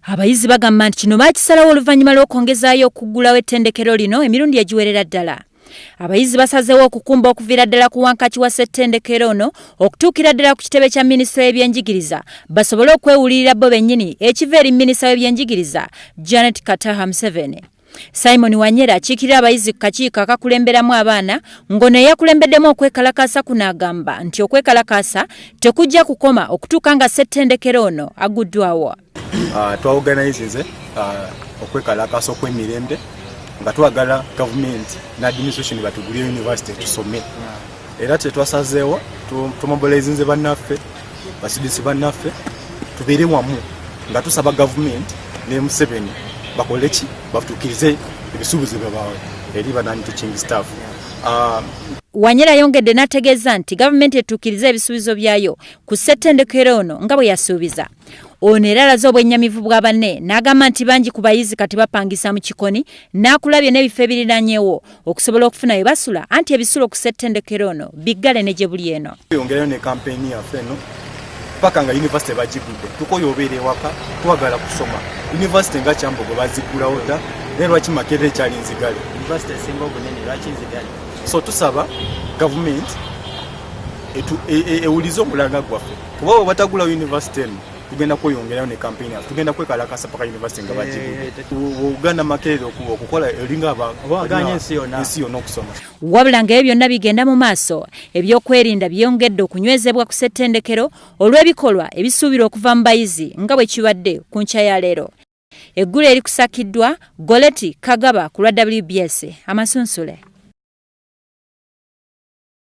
Abayizi bagamba nti kino bakisalawo oluvannyuma lw'okwongezaayo okuggulawo ettendekero lino emirundi egiwerera ddala. Abayizi basazeewo okukumba okuviira ddala ku wankaaki wa setendekero ono okutuukira ddala ku kitebe kya minisitule y'ebyenjigiriza basobole okwewulirira bo bennyini ekiva eri minisita w'ebyenjigiriza Janet Museveni. Simon Wanyera akiikirira abayizi ku kakiiko akakulemberamu abaana ng'ono eyakulembeddemu okwekalakaasa kuno agamba nti okwekalakaasa tekujja kukoma okutuuka nga setendekero ono aguddwawo. Twaorganizinze okwekalakaasa okw'emirembe nga twagala gavumenti n'administration batugulire university tusome. Era tetwasazeewo tumobilizinze bannaffe basidisi bannaffe tubeere wamu nga tusaba gavumenti ne Museveni bakole ki batuukirize ebisuubizo byabawe eri banani teaching staff. Wanyera yongedde n'ategeeza nti gavumenti etuukirize ebisuubizo byayo ku setendekero ono nga bwe yasuubiza. Ono era alaze obwennyamivu bwa banne n'agamba nti bangi ku bayizi kati bapangisa mu kikoni n'akulabye n'ebifo ebirinanyeewo okusobola okufuna we basula anti ebisulo ku setendekero ono biggale ne gye buli eno. Yongerayo ne kampeni yaffe eno paka nga university bagigudde tukoyo obeere waka twagala kusoma. University nga Kyambogo baziggulawo dda naye lwaki Makerere ekyali nzigale? University esinga obunene lwaki nzigale? So tusaba gavumenti ewulize omulanga gwaffe kuba bwe batagula university eno tugenda kweyongerayo ne kampeni yaffe tugenda kwekalakaasa paka university nga bagigudde. Uganda Makerere okukola eringa abaganye ensi yonna okusoma. Wabula nga ebyo byonna bigenda mu maaso ebyokwerinda byongedde okunywezebwa ku setendekero olw'ebikolwa ebisuubirwa okuva mu bayizi nga bwe kibadde ku nkya ya leero. Eggulu erikusakiddwa Goleti Kagaba ku lwa WBS Amasunsule.